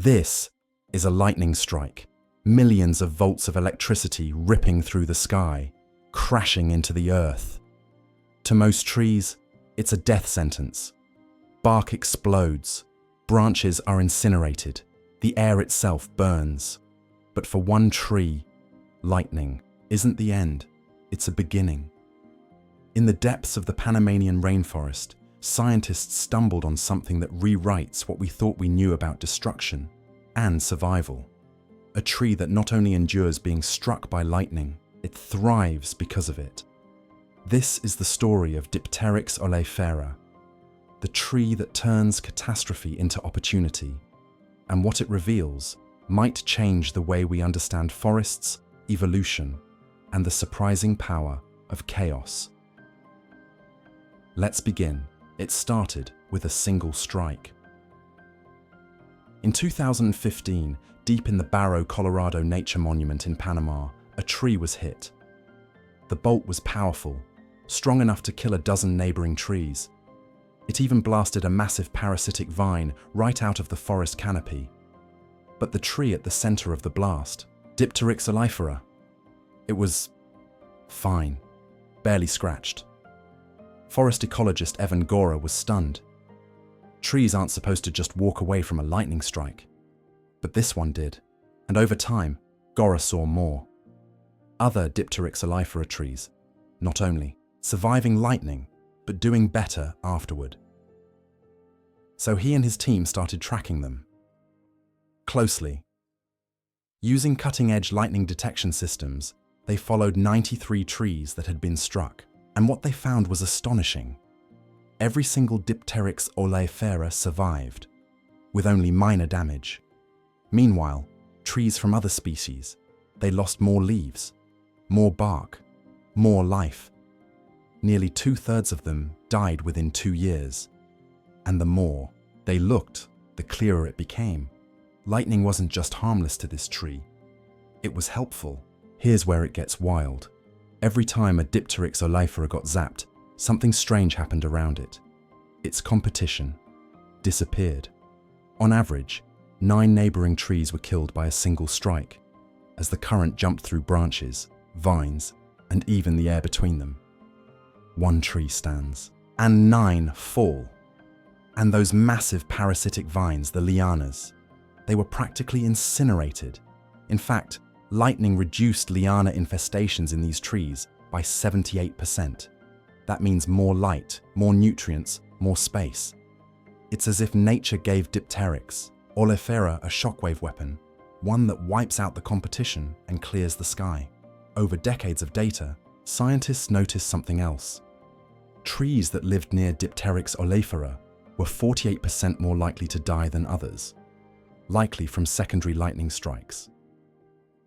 This is a lightning strike. Millions of volts of electricity ripping through the sky, crashing into the earth. To most trees, it's a death sentence. Bark explodes, branches are incinerated, the air itself burns. But for one tree, lightning isn't the end, it's a beginning. In the depths of the Panamanian rainforest, scientists stumbled on something that rewrites what we thought we knew about destruction and survival. A tree that not only endures being struck by lightning, it thrives because of it. This is the story of Dipteryx oleifera, the tree that turns catastrophe into opportunity, and what it reveals might change the way we understand forests, evolution, and the surprising power of chaos. Let's begin. It started with a single strike. In 2015, deep in the Barro, Colorado Nature Monument in Panama, a tree was hit. The bolt was powerful, strong enough to kill a dozen neighboring trees. It even blasted a massive parasitic vine right out of the forest canopy. But the tree at the center of the blast, Dipteryx oleifera, it was fine, barely scratched. Forest ecologist Evan Gora was stunned. Trees aren't supposed to just walk away from a lightning strike. But this one did, and over time, Gora saw more. Other Dipteryx oleifera trees, not only surviving lightning, but doing better afterward. So he and his team started tracking them closely. Using cutting-edge lightning detection systems, they followed 93 trees that had been struck, and what they found was astonishing. Every single Dipteryx oleifera survived, with only minor damage. Meanwhile, trees from other species, they lost more leaves, more bark, more life. Nearly 2/3 of them died within 2 years. And the more they looked, the clearer it became. Lightning wasn't just harmless to this tree. It was helpful. Here's where it gets wild. Every time a Dipteryx oleifera got zapped, something strange happened around it. Its competition disappeared. On average, 9 neighboring trees were killed by a single strike, as the current jumped through branches, vines, and even the air between them. 1 tree stands, and 9 fall. And those massive parasitic vines, the lianas, they were practically incinerated. In fact, lightning reduced liana infestations in these trees by 78%. That means more light, more nutrients, more space. It's as if nature gave Dipteryx oleifera a shockwave weapon, one that wipes out the competition and clears the sky. Over decades of data, scientists noticed something else. Trees that lived near Dipteryx oleifera were 48% more likely to die than others, likely from secondary lightning strikes.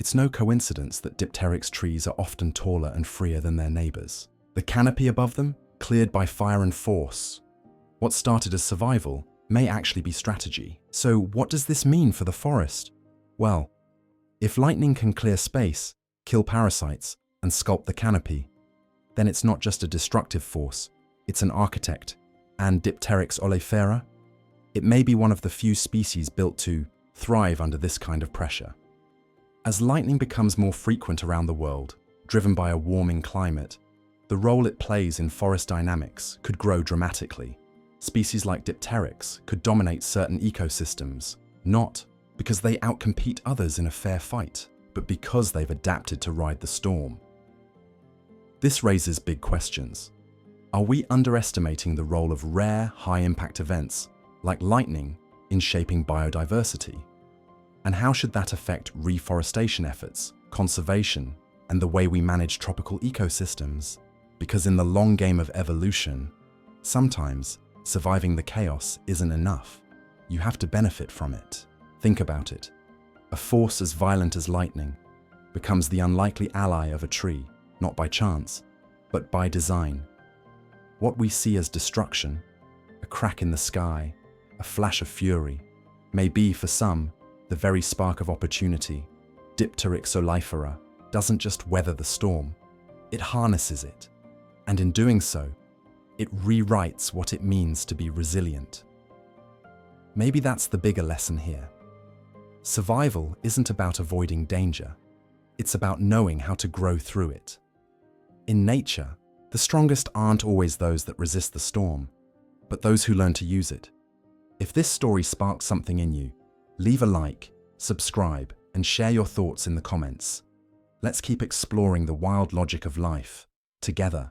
It's no coincidence that Dipteryx trees are often taller and freer than their neighbors. The canopy above them, cleared by fire and force. What started as survival may actually be strategy. So what does this mean for the forest? Well, if lightning can clear space, kill parasites, and sculpt the canopy, then it's not just a destructive force, it's an architect. And Dipteryx oleifera? It may be one of the few species built to thrive under this kind of pressure. As lightning becomes more frequent around the world, driven by a warming climate, the role it plays in forest dynamics could grow dramatically. Species like Dipteryx could dominate certain ecosystems, not because they outcompete others in a fair fight, but because they've adapted to ride the storm. This raises big questions. Are we underestimating the role of rare, high-impact events, like lightning, in shaping biodiversity? And how should that affect reforestation efforts, conservation, and the way we manage tropical ecosystems? Because in the long game of evolution, sometimes surviving the chaos isn't enough. You have to benefit from it. Think about it. A force as violent as lightning becomes the unlikely ally of a tree, not by chance, but by design. What we see as destruction, a crack in the sky, a flash of fury, may be, for some, the very spark of opportunity. Dipteryx oleifera doesn't just weather the storm, it harnesses it. And in doing so, it rewrites what it means to be resilient. Maybe that's the bigger lesson here. Survival isn't about avoiding danger. It's about knowing how to grow through it. In nature, the strongest aren't always those that resist the storm, but those who learn to use it. If this story sparks something in you, leave a like, subscribe, and share your thoughts in the comments. Let's keep exploring the wild logic of life together.